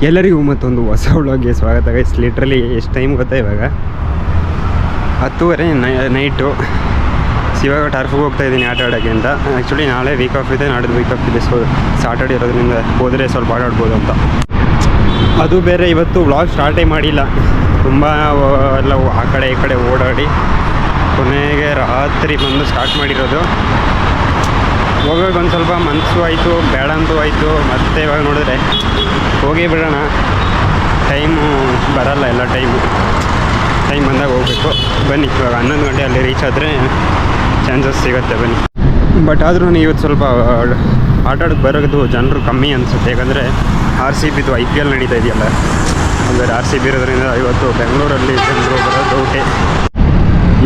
ಎಲ್ಲರಿಗೂ ಮತ್ತೊಂದು ಹೊಸ ವ್ಲಾಗ್ಗೆ ಸ್ವಾಗತ ಗೈಸ್. ಲಿಟ್ರಲಿ ಎಷ್ಟು ಟೈಮ್ ಗೊತ್ತಾ ಇವಾಗ 10:30 ನೈಟು. ಇವಾಗ ಟರ್ಫಿಗೆ ಹೋಗ್ತಾ ಇದ್ದೀನಿ ಆಟ ಆಡೋಕ್ಕೆ ಅಂತ. ಆ್ಯಕ್ಚುಲಿ ನಾಳೆ ವೀಕ್ ಆಫ್ ಇದೆ, ನಾಡಿದ್ದು ವೀಕ್ ಆಫ್ ಇದೆ. ಸೊ ಸಾಟರ್ಡೆ ಇರೋದ್ರಿಂದ ಹೋದರೆ ಸ್ವಲ್ಪ ಆಟಾಡ್ಬೋದು ಅಂತ. ಅದು ಬೇರೆ ಇವತ್ತು ವ್ಲಾಗ್ ಸ್ಟಾರ್ಟೇ ಮಾಡಿಲ್ಲ. ತುಂಬ ಎಲ್ಲ ಆ ಕಡೆ ಈ ಕಡೆ ಓಡಾಡಿ ಕೊನೆಗೆ ರಾತ್ರಿ ಬಂದು ಸ್ಟಾರ್ಟ್ ಮಾಡಿರೋದು. ಹೋಗೋಕೆ ಒಂದು ಸ್ವಲ್ಪ ಮನಸ್ಸು ಆಯಿತು, ಬೇಡ ಅಂತೂ ಆಯಿತು. ಮತ್ತೆ ಇವಾಗ ನೋಡಿದ್ರೆ ಹೋಗೇ ಬಿಡೋಣ, ಟೈಮು ಬರಲ್ಲ, ಎಲ್ಲ ಟೈಮ್ ಬಂದಾಗ ಹೋಗಬೇಕು. ಬನ್ನಿ, ಇವಾಗ 11 ಗಂಟೆ ಅಲ್ಲಿ ರೀಚ್ ಆದರೆ ಚಾನ್ಸಸ್ ಸಿಗುತ್ತೆ, ಬನ್ನಿ. ಬಟ್ ಆದರೂ ಇವತ್ತು ಸ್ವಲ್ಪ ಆಟಾಡೋಕ್ಕೆ ಬರೋದು ಜನರು ಕಮ್ಮಿ ಅನಿಸುತ್ತೆ. ಯಾಕಂದರೆ RCB IPL ನಡೀತಾ ಇದೆಯಲ್ಲ, ಅಂದರೆ RCB ಇರೋದ್ರಿಂದ ಇವತ್ತು ಬೆಂಗಳೂರಲ್ಲಿ ಜನರು ಬರೋ ಡೌಟೇ.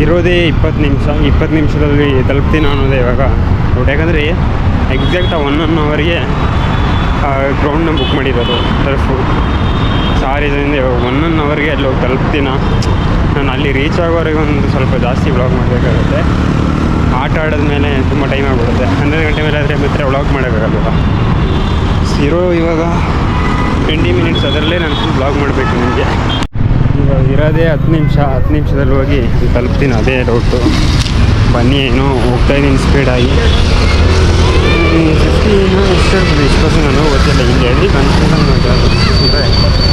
ಇರೋದೇ 20 ನಿಮಿಷದಲ್ಲಿ ತಲುಪ್ತೀನಿ ಅನ್ನೋದೇ ಇವಾಗ ಡೌಟ್. ಯಾಕಂದರೆ ಎಕ್ಸಾಕ್ಟ್ 1 ಅವರ್ಗೆ ಗ್ರೌಂಡ್ನ ಬುಕ್ ಮಾಡಿರೋದು ಟರ್ಫು. ಸಾರಿದ್ರಿಂದ 1 ಅವರ್ಗೆ ಅಲ್ಲಿ ಹೋಗಿ ತಲುಪ್ತೀನ. ನಾನು ಅಲ್ಲಿ ರೀಚ್ ಆಗೋವರೆಗೆ ಒಂದು ಸ್ವಲ್ಪ ಜಾಸ್ತಿ ವ್ಲಾಗ್ ಮಾಡಬೇಕಾಗುತ್ತೆ. ಆಟ ಆಡಿದ್ಮೇಲೆ ತುಂಬ ಟೈಮ್ ಆಗಿಬಿಡುತ್ತೆ. 12 ಗಂಟೆ ಮೇಲೆ ಆದರೆ ಮತ್ತೆ ವ್ಲಾಗ್ ಮಾಡೋಕ್ಕಾಗಲ್ವ. ಇರೋ ಇವಾಗ 20 ಮಿನಿಟ್ಸ್, ಅದರಲ್ಲೇ ನಾನು ಫುಲ್ ವ್ಲಾಗ್ ಮಾಡಬೇಕು ನಿಮಗೆ. ಇವಾಗ ಇರೋದೇ 10 ನಿಮಿಷದಲ್ಲಿ ಹೋಗಿ ತಲುಪ್ತೀನಿ, ಅದೇ ಡೌಟು. ಬನ್ನಿ, ಏನೋ ಹೋಗ್ತಾಯಿದ್ದೀನಿ ಸ್ಪೀಡಾಗಿ. 50 ಎಷ್ಟು ನನಗೂ ಗೊತ್ತಿಲ್ಲ. ಇಲ್ಲಿ ಹೆವಿ ಕನ್ಫ್ಯೂಷನ್ ಅಂದರೆ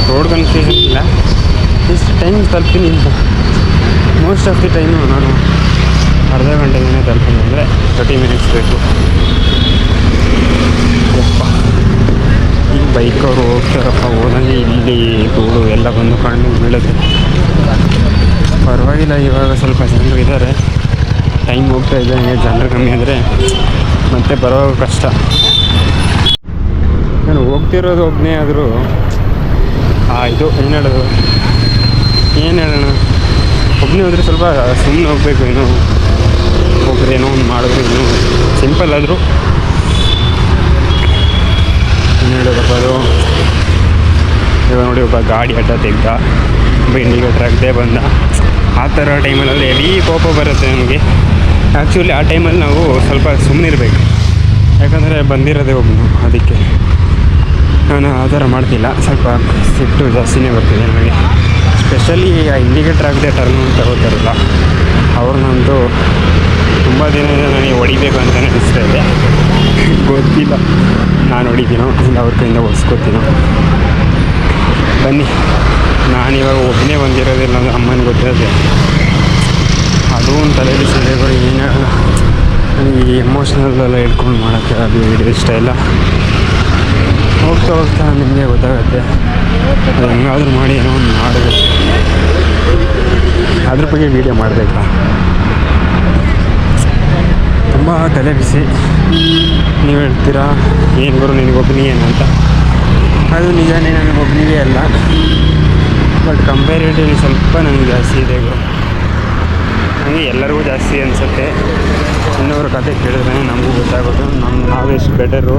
ರೋಡ್ ಕನ್ಫ್ಯೂಷನ್ ಇಲ್ಲ, ಎಷ್ಟು ಟೈಮ್ ತಲುಪ್ತೀನಿ ಅಂತ. ಮೋಸ್ಟ್ ಆಫ್ ದಿ ಟೈಮು ನಾನು ಅರ್ಧ ಗಂಟೆಗೇ ತಲುಪ್ತೀನಿ, ಅಂದರೆ 30 ಮಿನಿಟ್ಸ್ ಬೇಕು. ಈ ಬೈಕವರು ಹೋಗ್ತಾರಪ್ಪ, ಹೋದಂಗೆ ಇಲ್ಲಿ ಧೂಳು ಎಲ್ಲ ಬಂದು ಕಣ್ಣು ಬೀಳುತ್ತೆ. ಪರವಾಗಿಲ್ಲ, ಇವಾಗ ಸ್ವಲ್ಪ ಜನರು ಇದ್ದಾರೆ. ಟೈಮ್ ಹೋಗ್ತಾ ಇದೆ, ಜನರು ಕಮ್ಮಿ ಆದರೆ ಮತ್ತೆ ಬರೋ ಕಷ್ಟ. ನಾನು ಹೋಗ್ತಿರೋದು ಒಬ್ಬನೇ ಆದರೂ ಇದು ಏನು ಹೇಳೋಣ, ಒಬ್ಬನೇ ಹೋದರೆ ಸ್ವಲ್ಪ ಸುಮ್ಮನೆ ಹೋಗಬೇಕು. ಏನೋ ಹೋಗ್ರೆ ಏನೋ ಒಂದು ಮಾಡಿದ್ರು, ಇನ್ನೂ ಸಿಂಪಲ್ ಆದರೂ ಏನು ಹೇಳೋದಪ್ಪ ಅದು. ಇವಾಗ ನೋಡಿ, ಒಬ್ಬ ಗಾಡಿ ಅಡ್ಡ ತೆಗ್ದ, ಒಬ್ಬ ಇಂಡಿಕೇಟರ್ ಆಗದೆ ಬಂದ. ಆ ಥರ ಟೈಮಲ್ಲಿ ಹೆವಿ ಕೋಪ ಬರುತ್ತೆ ನನಗೆ. ಆ್ಯಕ್ಚುಲಿ ಆ ಟೈಮಲ್ಲಿ ನಾವು ಸ್ವಲ್ಪ ಸುಮ್ಮನೆ ಇರಬೇಕು, ಯಾಕಂದರೆ ಬಂದಿರೋದೇ ಒಬ್ಬನು. ಅದಕ್ಕೆ ನಾನು ಆ ಥರ ಮಾಡ್ತಿಲ್ಲ. ಸ್ವಲ್ಪ ಸಿಟ್ಟು ಜಾಸ್ತಿನೇ ಬರ್ತಿದೆ ನನಗೆ. ಸ್ಪೆಷಲಿ ಆ ಇಂಡಿಕೇಟರ್ ಆಗದೆ ಟರ್ನ್ ತಗೋತಾರಲ್ಲ ಅವ್ರನ್ನಂತೂ ತುಂಬ ದಿನ ನನಗೆ ಹೊಡಿಬೇಕು ಅಂತಲೇ ಅನಿಸ್ತಾ ಇದೆ. ಗೊತ್ತಿಲ್ಲ ನಾನು ಹೊಡಿತೀನೋ ಇಲ್ಲ ಅವ್ರ ಕೈಯಿಂದ ಓಡಿಸ್ಕೊತೀನೋ. ಬನ್ನಿ, ನಾನಿವಾಗ ಒಬ್ಬನೇ ಬಂದಿರೋದಿಲ್ಲ, ಅಂದರೆ ಅಮ್ಮನಿಗೆ ಗೊತ್ತಿರುತ್ತೆ. ಅದು ಒಂದು ತಲೆ ಬಿಸಿಗಳು. ಏನು ನನಗೆ ಎಮೋಷ್ನಲ್ಲೆಲ್ಲ ಹೇಳ್ಕೊಂಡು ಮಾಡೋಕ್ಕೆ ಅದು ವಿಡಿಯೋ ಇಷ್ಟ ಇಲ್ಲ. ಹೋಗ್ತಾ ನಿಮಗೆ ಗೊತ್ತಾಗುತ್ತೆ. ಅದು ಹೆಂಗಾದ್ರೂ ಮಾಡಿ ಏನೋ ಒಂದು ಮಾಡಬೇಕು, ಅದ್ರ ಬಗ್ಗೆ ವೀಡಿಯೋ ಮಾಡಬೇಕಾ. ತುಂಬ ತಲೆ ಬಿಸಿ. ನೀವು ಹೇಳ್ತೀರಾ ಏನು ಗುರು ನಿನಗೊಬ್ಬನಿಗೆ ಅಂತ. ಅದು ನಿಜಾನೇ, ನನಗೊಬ್ಬನಿಗೆ ಅಲ್ಲ. ಬಟ್ ಕಂಪೇರಿಟಿವ್ಲಿ ಸ್ವಲ್ಪ ನನಗೆ ಜಾಸ್ತಿ ಇದೆ ಗುರು. ನನಗೆ ಎಲ್ಲರಿಗೂ ಜಾಸ್ತಿ ಅನಿಸುತ್ತೆ. ಇನ್ನೊಬ್ಬರ ಕತೆ ಕೇಳಿದ್ರೆ ನಮಗೂ ಗೊತ್ತಾಗೋದು ನಾವೆಷ್ಟು ಬೆಟರು,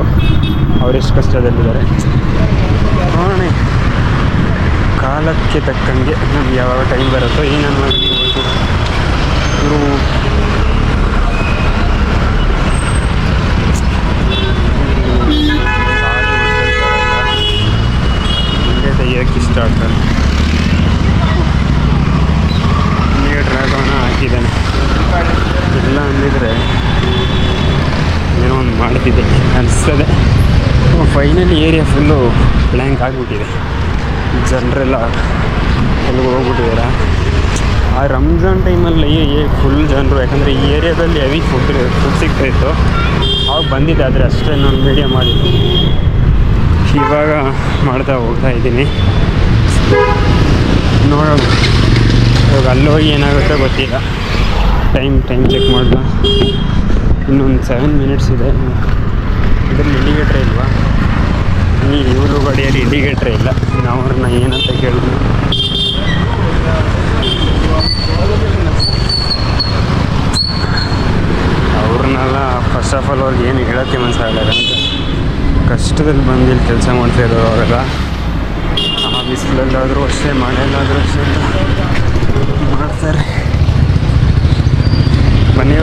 ಅವರೆಷ್ಟು ಕಷ್ಟದಲ್ಲಿದ್ದಾರೆ. ನೋಡೋಣ, ಕಾಲಕ್ಕೆ ತಕ್ಕಂಗೆ ನಮ್ಗೆ ಯಾವಾಗ ಟೈಮ್ ಬರುತ್ತೋ ಏನನ್ನು ಇವರು ಹಿಂದೆ ತೆಗಿಯೋಕ್ಕೆ ಇಷ್ಟ ಆಗ್ತಾರೆ. ಹಿಂಗೆ ಡ್ರಾಗನ್ನ ಹಾಕಿದ್ದಾನೆ, ಇಲ್ಲ ಅಂದಿದ್ರೆ ಏನೋ ಒಂದು ಮಾಡ್ತಿದ್ದೆ ಅನಿಸ್ತದೆ. ಫೈನಲಿ ಏರಿಯಾ ಫುಲ್ಲು ಬ್ಲ್ಯಾಂಕ್ ಆಗಿಬಿಟ್ಟಿದೆ. ಜನರೆಲ್ಲ ಎಲ್ಲಿಗೆ ಹೋಗ್ಬಿಟ್ಟಿದ್ದಾರೆ. ಆ ರಂಜಾನ್ ಟೈಮಲ್ಲಿ ಫುಲ್ ಜನರು, ಯಾಕಂದರೆ ಈ ಏರಿಯಾದಲ್ಲಿ ಹೆವಿ ಫುಡ್ ಸಿಗ್ತಾಯಿತ್ತು. ಆವಾಗ ಬಂದಿದ್ದೆ, ಆದರೆ ಅಷ್ಟೇ ನಾನು ವೀಡಿಯೋ ಮಾಡಿದ್ದು. ಇವಾಗ ಮಾಡ್ತಾ ಹೋಗ್ತಾ ಇದ್ದೀನಿ. ನೋಡೋಣ ಇವಾಗ ಅಲ್ಲೋಗಿ ಏನಾಗುತ್ತೋ ಗೊತ್ತಿಲ್ಲ. ಟೈಮ್ ಚೆಕ್ ಮಾಡೋಣ. ಇನ್ನೊಂದು 7 ಮಿನಿಟ್ಸ್ ಇದೆ. ಇದರಲ್ಲಿ ಇಂಡಿಕೇಟ್ರೇ ಇಲ್ವಾ? ಈ ಇವರು ಗಾಡಿಯಲ್ಲಿ ಇಂಡಿಕೇಟ್ರೇ ಇಲ್ಲ. ನಾವು ಅವ್ರನ್ನ ಏನಂತ ಕೇಳಿದ್ವಿ. ಅವ್ರನ್ನೆಲ್ಲ ಫಸ್ಟ್ ಆಫ್ ಆಲ್ ಅವ್ರಿಗೆ ಏನು ಹೇಳೋಕ್ಕೆ ಮನಸ್ಸಾಗಲ್ಲ. ಯಾಕಂದರೆ ಕಷ್ಟದಲ್ಲಿ ಬಂದು ಇಲ್ಲಿ ಕೆಲಸ ಮಾಡ್ತಾ ಇರೋರು ಅವೆಲ್ಲ. ಆ ಬಿಸಿಲಲ್ಲಾದರೂ ಅಷ್ಟೇ, ಮಳೆಯಲ್ಲಾದರೂ ಅಷ್ಟೇ ಮಾಡ್ತಾರೆ. ಬನ್ನಿ,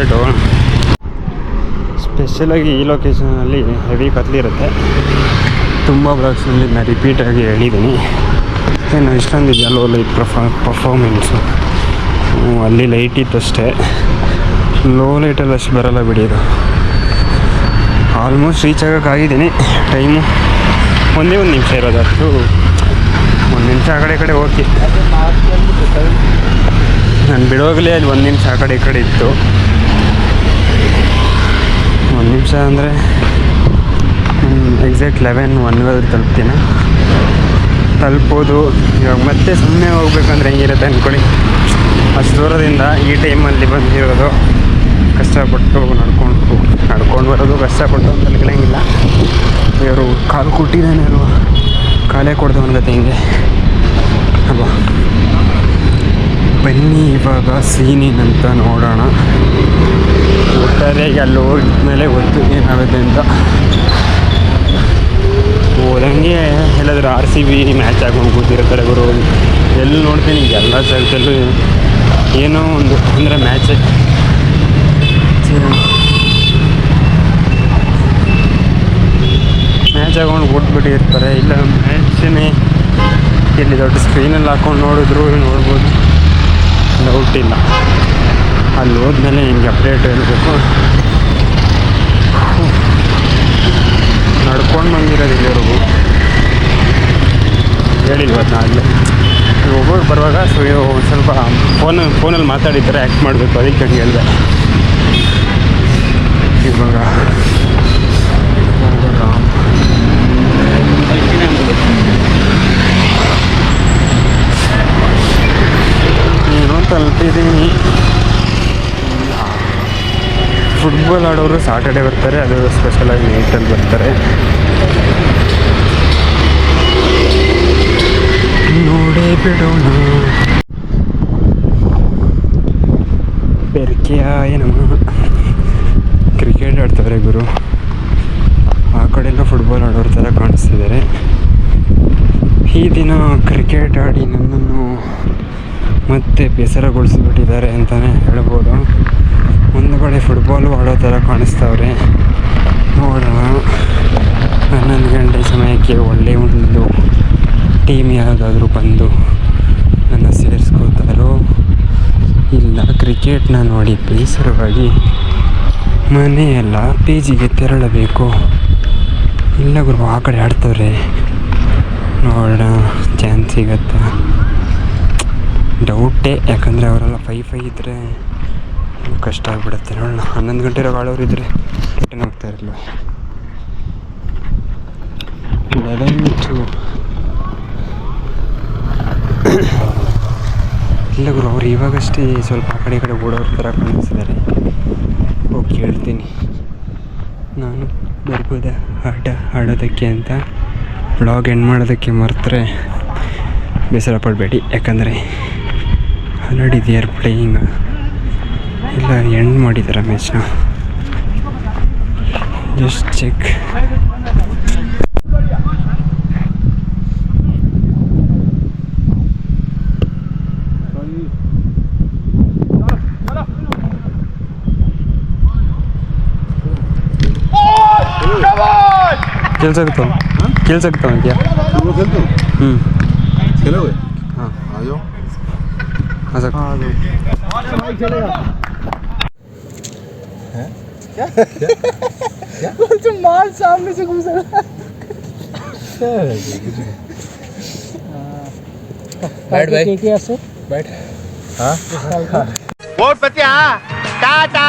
2 ಸ್ಪೆಷಲಾಗಿ ಈ ಲೊಕೇಶನಲ್ಲಿ ಹೆವಿ ಕತ್ಲಿರುತ್ತೆ. ತುಂಬ ಬ್ಲಾಗ್ಸಲ್ಲಿ ನಾನು ರಿಪೀಟಾಗಿ ಹೇಳಿದ್ದೀನಿ. ಏನು ಇಷ್ಟೊಂದಿದೆ ಲೋ ಲೈಟ್ ಪರ್ಫಾರ್ಮೆನ್ಸು. ಅಲ್ಲಿ ಲೈಟ್ ಇತ್ತಷ್ಟೇ, ಲೋ ಲೈಟಲ್ಲಿ ಅಷ್ಟು ಬರೋಲ್ಲ ಬಿಡಿ. ಇದು ಆಲ್ಮೋಸ್ಟ್ ರೀಚ್ ಆಗೋಕ್ಕಾಗಿದ್ದೀನಿ. ಟೈಮು ಒಂದೇ ಒಂದು ನಿಮಿಷ ಇರೋದು, ಅಷ್ಟು ಒಂದು ನಿಮಿಷ ಆ ಕಡೆ ಈ ಕಡೆ ಓಕೆ. ನಾನು ಬಿಡುವಾಗಲೇ ಅಲ್ಲಿ ಒಂದು ನಿಮಿಷ ಆ ಕಡೆ ಈ ಕಡೆ ಇತ್ತು. ಒಂದು ನಿಮಿಷ ಅಂದರೆ ಎಕ್ಸಾಕ್ಟ್ 11 ತಲುಪ್ತೀನಿ. ತಲುಪೋದು ಇವಾಗ ಮತ್ತೆ ಸುಮ್ಮನೆ ಹೋಗ್ಬೇಕಂದ್ರೆ ಹೆಂಗಿರುತ್ತೆ ಅಂದ್ಕೊಳ್ಳಿ. ಅಷ್ಟು ದೂರದಿಂದ ಈ ಟೈಮಲ್ಲಿ ಬಂದಿರೋದು, ಕಷ್ಟಪಟ್ಟು ನಡ್ಕೊಂಡು ಬರೋದು ಕಷ್ಟಪಟ್ಟು ಅಂತ ಹೇಳಂಗಿಲ್ಲ. ಇವರು ಕಾಲು ಕೊಟ್ಟಿದ್ದಾನೆ ಅಲ್ವ, ಕಾಲೇ ಕೊಡ್ದವನ್ಗತ್ತೆ ಹಿಂಗೆ ಅಲ್ವಾ. ಬನ್ನಿ ಇವಾಗ ಸೀನಿನಂತ ನೋಡೋಣ. ಒಟ್ಟಾರೆ ಅಲ್ಲಿ ಹೋಗಿದ್ಮೇಲೆ ಗೊತ್ತು ಏನಾಗುತ್ತೆ ಅಂತ. ಹೋದಂಗೆ ಎಲ್ಲಾದರೂ RCB ಮ್ಯಾಚ್ ಆಗೊಂಡು ಕೂತಿರ್ತಾರೆ ಗುರು. ಎಲ್ಲಿ ನೋಡ್ತೀನಿ ಎಲ್ಲ ಜಾಗದಲ್ಲೂ ಏನೋ ಒಂದು ಅಂದರೆ ಮ್ಯಾಚ್ ಆಗೊಂಡು ಕೊಟ್ಬಿಟ್ಟಿರ್ತಾರೆ. ಇಲ್ಲ ಮ್ಯಾಚನ್ನೇ ಇಲ್ಲಿ ದೊಡ್ಡ ಸ್ಕ್ರೀನಲ್ಲಿ ಹಾಕ್ಕೊಂಡು ನೋಡಿದ್ರು ನೋಡ್ಬೋದು, ಡೌಟ್ ಇಲ್ಲ. ಅಲ್ಲಿ ಹೋದ್ಮೇಲೆ ನಿಮಗೆ ಅಪ್ಡೇಟ್ ಹೇಳಬೇಕು. ನಡ್ಕೊಂಡು ಬಂದಿರೋದು ಇಲ್ಲಿವರೆಗೂ ಹೇಳಿಲ್ವತ್ತು ಆಗಲೇ. ಒಬ್ಬರು ಬರುವಾಗ ಒಂದು ಸ್ವಲ್ಪ ಫೋನಲ್ಲಿ ಮಾತಾಡಿದ್ದಾರೆ, ಆ್ಯಕ್ಟ್ ಮಾಡಬೇಕು, ಅದಕ್ಕೆ ಹಂಗೆ ಹೇಳಿದೆ. ಇವಾಗ ಏನೋ ತಲುಪಿದ್ದೀನಿ. ಫುಟ್ಬಾಲ್ ಆಡೋರು ಸಾಟರ್ಡೆ ಬರ್ತಾರೆ, ಅದು ಸ್ಪೆಷಲಾಗಿ ನೈಟಲ್ಲಿ ಬರ್ತಾರೆ. ನೋಡೇ ಬಿಡೋಣ. ಬೆರ್ಕೆಯಾಯ ನಮಃ. ಕ್ರಿಕೆಟ್ ಆಡ್ತವ್ರೆ ಗುರು. ಆ ಕಡೆಲ್ಲ ಫುಟ್ಬಾಲ್ ಆಡೋರ ಥರ ಕಾಣಿಸ್ತಿದ್ದಾರೆ. ಈ ದಿನ ಕ್ರಿಕೆಟ್ ಆಡಿ ನನ್ನನ್ನು ಮತ್ತೆ ಬೇಸರಗೊಳಿಸಿಬಿಟ್ಟಿದ್ದಾರೆ ಅಂತಲೇ ಹೇಳ್ಬೋದು. ಒಂದು ಕಡೆ ಫುಟ್ಬಾಲು ಆಡೋ ಥರ ಕಾಣಿಸ್ತವ್ರೆ. ನೋಡೋಣ 11 ಗಂಟೆ ಸಮಯಕ್ಕೆ ಒಳ್ಳೆಯ ಒಂದು ಟೀಮ್ ಯಾವುದಾದ್ರೂ ಬಂದು ನನ್ನ ಸೇರಿಸ್ಕೋತಾರೋ ಇಲ್ಲ ಕ್ರಿಕೆಟ್ನ ನೋಡಿ ಬೇಸರವಾಗಿ ಮನೆಯೆಲ್ಲ PGಗೆ ತೆರಳಬೇಕು. ಇಲ್ಲ ಗುರು, ಆ ಕಡೆ ಆಡ್ತವ್ರೆ, ನೋಡೋಣ ಚಾನ್ಸ್ ಸಿಗತ್ತಾ. ಡೌಟೇ, ಯಾಕಂದರೆ ಅವರೆಲ್ಲ 5-5 ಇದ್ದರೆ ಕಷ್ಟ ಆಗಿಬಿಡುತ್ತೆ. ನೋಡೋಣ, 11 ಗಂಟೆ ಇರೋ ಆಳೋರು ಇದ್ದರೆ ರಿಟರ್ನ್ ಹೋಗ್ತಾ ಇರಲಿಲ್ಲ. 11 ಇಲ್ಲ ಗುರು, ಅವ್ರು ಇವಾಗಷ್ಟೇ ಸ್ವಲ್ಪ ಆ ಕಡೆ ಈ ಕಡೆ ಓಡೋರ ಥರ ಕಾಣಿಸ್ತಿದ್ದಾರೆ. ಹೋಗಿ ಕೇಳ್ತೀನಿ, ನಾನು ಬರ್ಬೋದಾ ಆಡೋದಕ್ಕೆ ಅಂತ. ವ್ಲಾಗ್ ಎಂಡ್ ಮಾಡೋದಕ್ಕೆ ಮರೆತರೆ ಬೇಸರ ಪಡಬೇಡಿ, ಯಾಕಂದರೆ ಆಲ್ರೆಡಿ ದೇ ಆರ್ ಪ್ಲೇಯಿಂಗ್. ಇಲ್ಲ ಎಂಡ್ ಮಾಡಿದ್ದಾರೆ ಮ್ಯಾಚ್ನ. Just check. खेल सकता हूँ क्या? खेले हुए? हाँ आ जाओ। आ सकता हूँ। क्या? तुम माल सामने से घुस रहा बैठ भाई। बैठ। हाँ। वोट पतिया टाटा।